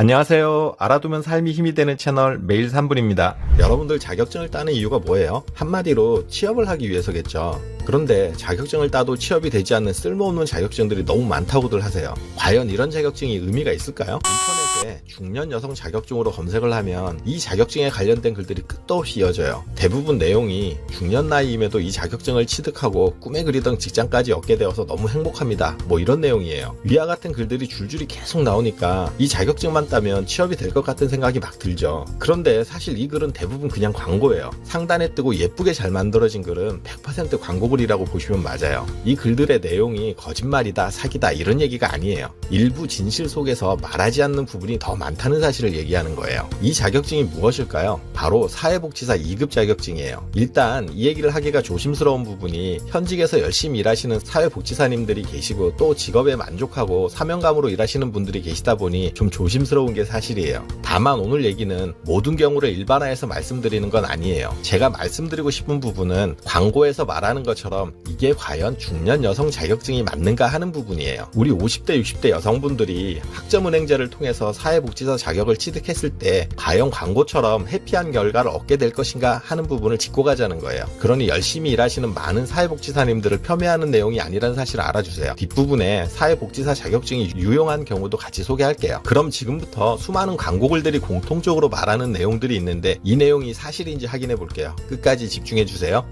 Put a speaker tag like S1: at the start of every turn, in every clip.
S1: 안녕하세요. 알아두면 삶이 힘이 되는 채널 매일 3분입니다. 여러분들 자격증을 따는 이유가 뭐예요? 한마디로 취업을 하기 위해서겠죠. 그런데 자격증을 따도 취업이 되지 않는 쓸모없는 자격증들이 너무 많다고들 하세요. 과연 이런 자격증이 의미가 있을까요? 인터넷에 중년 여성 자격증으로 검색을 하면 이 자격증에 관련된 글들이 끝도 없이 이어져요. 대부분 내용이 중년 나이임에도 이 자격증을 취득하고 꿈에 그리던 직장까지 얻게 되어서 너무 행복합니다. 뭐 이런 내용이에요. 위와 같은 글들이 줄줄이 계속 나오니까 이 자격증만 따면 취업이 될 것 같은 생각이 막 들죠. 그런데 사실 이 글은 대부분 그냥 광고예요. 상단에 뜨고 예쁘게 잘 만들어진 글은 100% 광고글이라고 보시면 맞아요. 이 글들의 내용이 거짓말이다, 사기다 이런 얘기가 아니에요. 일부 진실 속에서 말하지 않는 부분이 더 많다는 사실을 얘기하는 거예요. 이 자격증이 무엇일까요? 바로 사회복지사 2급 자격증이에요. 일단 이 얘기를 하기가 조심스러운 부분이 현직에서 열심히 일하시는 사회복지사님들이 계시고 또 직업에 만족하고 사명감으로 일하시는 분들이 계시다 보니 좀 조심스러운 게 사실이에요. 다만 오늘 얘기는 모든 경우를 일반화해서 말씀드리는 건 아니에요. 제가 말씀드리고 싶은 부분은 광고에서 말하는 것처럼 이게 과연 중년 여성 자격증이 맞는가 하는 부분이에요. 우리 50대 60대 여성분들이 학점은행제를 통해서 사회복지사 자격을 취득했을 때 과연 광고처럼 해피한 결과를 얻게 될 것인가 하는 부분을 짚고 가자는 거예요. 그러니 열심히 일하시는 많은 사회복지사님들을 폄훼하는 내용이 아니라는 사실을 알아주세요. 뒷부분에 사회복지사 자격증이 유용한 경우도 같이 소개할게요. 그럼 지금부터 수많은 광고글들이 공통적으로 말하는 내용들이 있는데 이 내용이 사실인지 확인해 볼게요. 끝까지 집중해 주세요.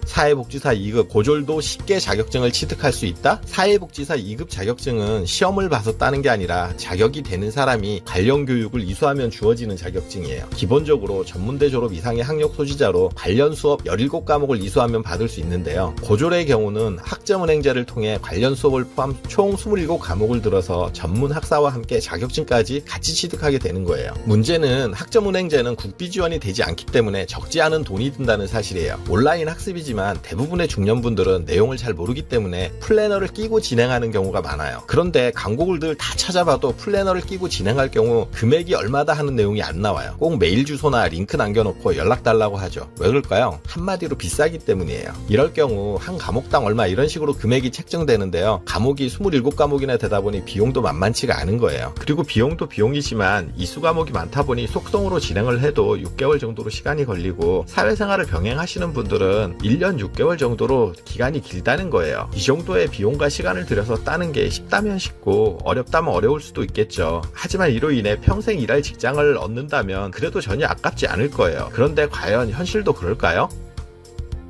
S1: 사회복지사 2급 고졸도 쉽게 자격증을 취득할 수 있다? 사회복지사 2급 자격증은 시험을 봐서 따는 게 아니라 자격이 되는 사람이 관련 교육을 이수하면 주어지는 자격증이에요. 기본적으로 전문대 졸업 이상의 학력 소지자로 관련 수업 17과목을 이수하면 받을 수 있는데요. 고졸의 경우는 학점은행제를 통해 관련 수업을 포함 총 27과목을 들어서 전문 학사와 함께 자격증까지 같이 취득하게 되는 거예요. 문제는 학점은행제는 국비 지원이 되지 않기 때문에 적지 않은 돈이 든다는 사실이에요. 온라인 학습이지만 대부분의 중년분들은 내용을 잘 모르기 때문에 플래너를 끼고 진행하는 경우가 많아요. 그런데 광고글들 다 찾아봐도 플래너를 끼고 진행할 경우 금액이 얼마다 하는 내용이 안 나와요. 꼭 메일 주소나 링크 남겨놓고 연락달라고 하죠. 왜 그럴까요? 한마디로 비싸기 때문이에요. 이럴 경우 한 과목당 얼마 이런 식으로 금액이 책정되는데요. 과목이 27과목이나 되다 보니 비용도 만만치가 않은 거예요. 그리고 비용도 비용이지만 이수 과목이 많다 보니 속성으로 진행을 해도 6개월 정도로 시간이 걸리고 사회생활을 병행하시는 분들은 1년 6개월 정도로 기간이 길다는 거예요. 이 정도의 비용과 시간을 들여서 따는 게 쉽다면 쉽고 어렵다면 어려울 수도 있겠죠. 하지만 이로 인해 평생 일할 직장을 얻는다면 그래도 전혀 아깝지 않을 거예요. 그런데 과연 현실도 그럴까요?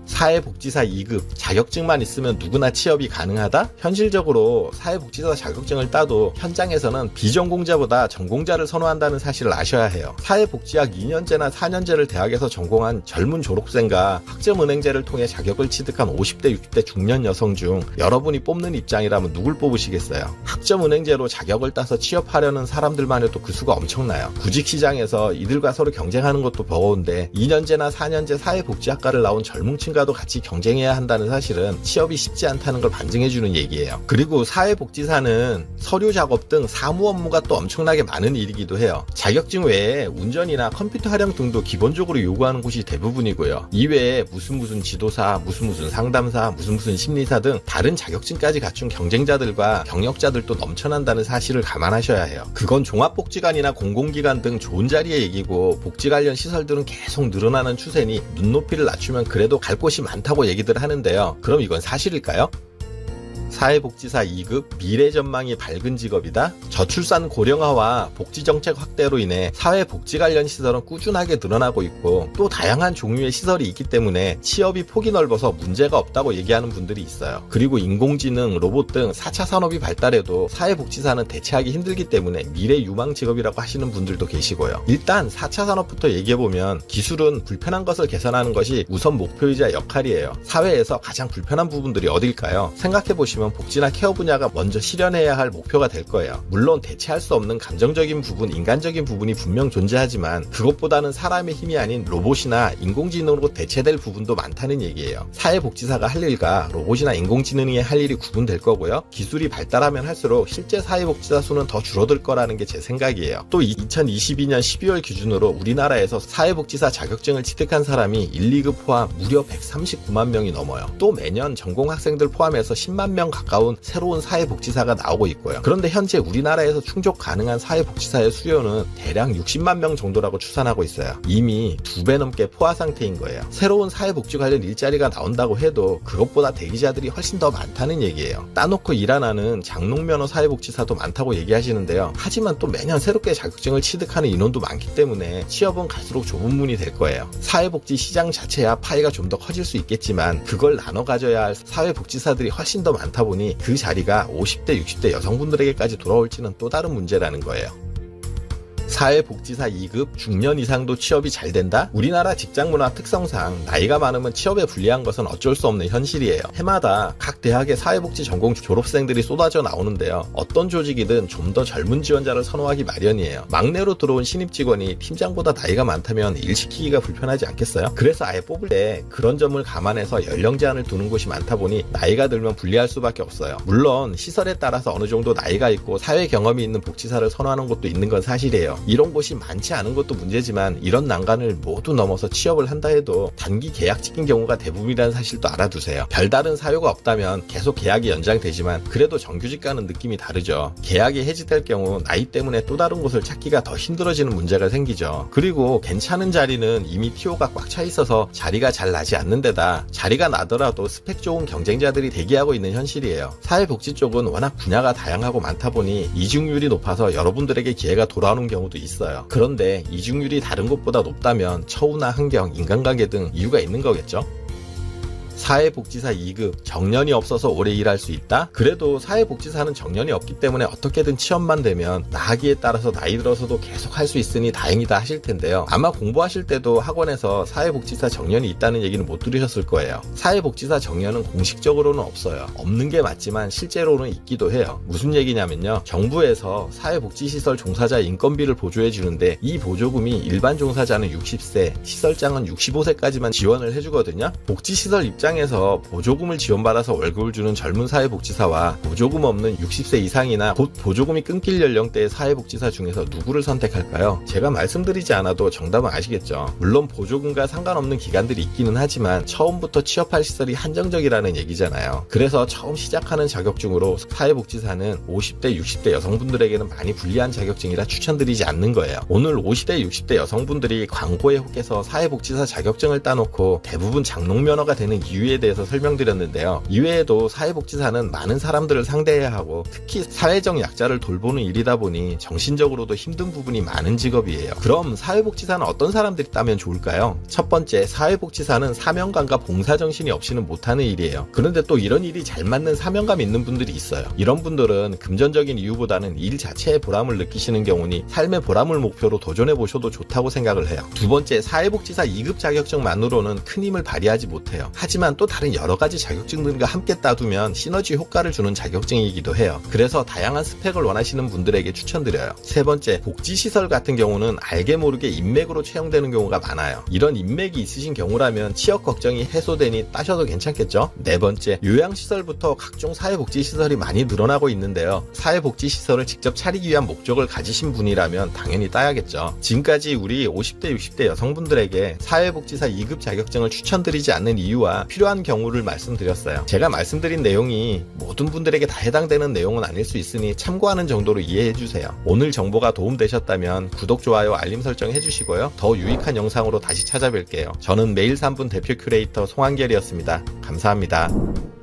S1: 사회복지사 2급 자격증만 있으면 누구나 취업이 가능하다? 현실적으로 사회복지사 자격증을 따도 현장에서는 비전공자보다 전공자를 선호한다는 사실을 아셔야 해요. 사회복지학 2년제나 4년제를 대학에서 전공한 젊은 졸업생과 학점은행제를 통해 자격을 취득한 50대 60대 중년 여성 중 여러분이 뽑는 입장이라면 누굴 뽑으시겠어요? 학점은행제로 자격을 따서 취업하려는 사람들만 해도 그 수가 엄청나요. 구직시장에서 이들과 서로 경쟁하는 것도 버거운데 2년제나 4년제 사회복지학과를 나온 젊은 층 가도 같이 경쟁해야 한다는 사실은 취업이 쉽지 않다는 걸 반증해주는 얘기예요. 그리고 사회복지사는 서류 작업 등 사무 업무가 또 엄청나게 많은 일이기도 해요. 자격증 외에 운전이나 컴퓨터 활용 등도 기본적으로 요구하는 곳이 대부분이고요. 이외에 무슨 지도사, 무슨 상담사, 무슨 심리사 등 다른 자격증까지 갖춘 경쟁자들과 경력자들도 넘쳐난다는 사실을 감안하셔야 해요. 그건 종합복지관이나 공공기관 등 좋은 자리의 얘기고 복지 관련 시설들은 계속 늘어나는 추세니 눈높이를 낮추면 그래도 갈 곳이 많다고 얘기들 하는데요. 그럼 이건 사실일까요? 사회복지사 2급 미래 전망이 밝은 직업이다? 저출산 고령화와 복지정책 확대로 인해 사회복지 관련 시설은 꾸준하게 늘어나고 있고 또 다양한 종류의 시설이 있기 때문에 취업이 폭이 넓어서 문제가 없다고 얘기하는 분들이 있어요. 그리고 인공지능, 로봇 등 4차 산업이 발달해도 사회복지사는 대체하기 힘들기 때문에 미래 유망 직업이라고 하시는 분들도 계시고요. 일단 4차 산업부터 얘기해보면 기술은 불편한 것을 개선하는 것이 우선 목표이자 역할이에요. 사회에서 가장 불편한 부분들이 어딜까요? 생각해보시면 복지나 케어 분야가 먼저 실현해야 할 목표가 될 거예요. 물론 대체할 수 없는 감정적인 부분, 인간적인 부분이 분명 존재하지만 그것보다는 사람의 힘이 아닌 로봇이나 인공지능으로 대체될 부분도 많다는 얘기예요. 사회복지사가 할 일과 로봇이나 인공지능이 할 일이 구분될 거고요. 기술이 발달하면 할수록 실제 사회복지사 수는 더 줄어들 거라는 게 제 생각이에요. 또 2022년 12월 기준으로 우리나라에서 사회복지사 자격증을 취득한 사람이 1, 2급 포함 무려 139만 명이 넘어요. 또 매년 전공학생들 포함해서 10만 명 가까운 새로운 사회복지사가 나오고 있고요. 그런데 현재 우리나라에서 충족 가능한 사회복지사의 수요는 대략 60만 명 정도라고 추산하고 있어요. 이미 2배 넘게 포화 상태인 거예요. 새로운 사회복지 관련 일자리가 나온다고 해도 그것보다 대기자들이 훨씬 더 많다는 얘기예요. 따놓고 일 안 하는 장롱면허 사회복지사도 많다고 얘기하시는데요. 하지만 또 매년 새롭게 자격증을 취득하는 인원도 많기 때문에 취업은 갈수록 좁은 문이 될 거예요. 사회복지 시장 자체야 파이가 좀 더 커질 수 있겠지만 그걸 나눠 가져야 할 사회복지사들이 훨씬 더 많다 보니 그 자리가 50대, 60대 여성분들에게까지 돌아올지는 또 다른 문제라는 거예요. 사회복지사 2급 중년 이상도 취업이 잘 된다? 우리나라 직장문화 특성상 나이가 많으면 취업에 불리한 것은 어쩔 수 없는 현실이에요. 해마다 각 대학의 사회복지 전공 졸업생들이 쏟아져 나오는데요. 어떤 조직이든 좀 더 젊은 지원자를 선호하기 마련이에요. 막내로 들어온 신입 직원이 팀장보다 나이가 많다면 일 시키기가 불편하지 않겠어요? 그래서 아예 뽑을 때 그런 점을 감안해서 연령 제한을 두는 곳이 많다 보니 나이가 들면 불리할 수밖에 없어요. 물론 시설에 따라서 어느 정도 나이가 있고 사회 경험이 있는 복지사를 선호하는 곳도 있는 건 사실이에요. 이런 곳이 많지 않은 것도 문제지만 이런 난관을 모두 넘어서 취업을 한다 해도 단기 계약직인 경우가 대부분이라는 사실도 알아두세요. 별다른 사유가 없다면 계속 계약이 연장되지만 그래도 정규직과는 느낌이 다르죠. 계약이 해지될 경우 나이 때문에 또 다른 곳을 찾기가 더 힘들어지는 문제가 생기죠. 그리고 괜찮은 자리는 이미 TO가 꽉 차 있어서 자리가 잘 나지 않는 데다 자리가 나더라도 스펙 좋은 경쟁자들이 대기하고 있는 현실이에요. 사회복지 쪽은 워낙 분야가 다양하고 많다 보니 이중률이 높아서 여러분들에게 기회가 돌아오는 경우도 있어요. 그런데 이중률이 다른 곳보다 높다면 처우나 환경, 인간관계 등 이유가 있는 거겠죠? 사회복지사 2급 정년이 없어서 오래 일할 수 있다? 그래도 사회복지사는 정년이 없기 때문에 어떻게든 취업만 되면 나하기에 따라서 나이 들어서도 계속 할 수 있으니 다행이다 하실 텐데요. 아마 공부하실 때도 학원에서 사회복지사 정년이 있다는 얘기는 못 들으셨을 거예요. 사회복지사 정년은 공식적으로는 없어요. 없는 게 맞지만 실제로는 있기도 해요. 무슨 얘기냐면요. 정부에서 사회복지시설 종사자 인건비를 보조해 주는데 이 보조금이 일반 종사자는 60세, 시설장은 65세까지만 지원을 해주거든요. 복지시설 입장에서 보조금을 지원받아서 월급을 주는 젊은 사회복지사와 보조금 없는 60세 이상이나 곧 보조금이 끊길 연령대의 사회복지사 중에서 누구를 선택할까요? 제가 말씀드리지 않아도 정답은 아시겠죠. 물론 보조금과 상관없는 기간들이 있기는 하지만 처음부터 취업할 시설이 한정적이라는 얘기잖아요. 그래서 처음 시작하는 자격증으로 사회복지사는 50대, 60대 여성분들에게는 많이 불리한 자격증이라 추천드리지 않는 거예요. 오늘 50대, 60대 여성분들이 광고에 혹해서 사회복지사 자격증을 따놓고 대부분 장롱면허가 되는 이유에 대해서 설명드렸는데요. 이외에도 사회복지사는 많은 사람들을 상대해야 하고 특히 사회적 약자를 돌보는 일이다 보니 정신적으로도 힘든 부분이 많은 직업이에요. 그럼 사회복지사는 어떤 사람들이 따면 좋을까요? 첫 번째, 사회복지사는 사명감과 봉사정신이 없이는 못하는 일이에요. 그런데 또 이런 일이 잘 맞는 사명감 있는 분들이 있어요. 이런 분들은 금전적인 이유보다는 일 자체의 보람을 느끼시는 경우니 삶의 보람을 목표로 도전해보셔도 좋다고 생각을 해요. 두 번째, 사회복지사 2급 자격증만으로는 큰 힘을 발휘하지 못해요. 하지만 또 다른 여러 가지 자격증들과 함께 따두면 시너지 효과를 주는 자격증이기도 해요. 그래서 다양한 스펙을 원하시는 분들에게 추천드려요. 세 번째, 복지시설 같은 경우는 알게 모르게 인맥으로 채용되는 경우가 많아요. 이런 인맥이 있으신 경우라면 취업 걱정이 해소되니 따셔도 괜찮겠죠? 네 번째, 요양시설부터 각종 사회복지시설이 많이 늘어나고 있는데요. 사회복지시설을 직접 차리기 위한 목적을 가지신 분이라면 당연히 따야겠죠. 지금까지 우리 50대, 60대 여성분들에게 사회복지사 2급 자격증을 추천드리지 않는 이유와 필요한 경우를 말씀드렸어요. 제가 말씀드린 내용이 모든 분들에게 다 해당되는 내용은 아닐 수 있으니 참고하는 정도로 이해해주세요. 오늘 정보가 도움되셨다면 구독, 좋아요, 알림 설정 해주시고요. 더 유익한 영상으로 다시 찾아뵐게요. 저는 매일 3분 대표 큐레이터 송한결이었습니다. 감사합니다.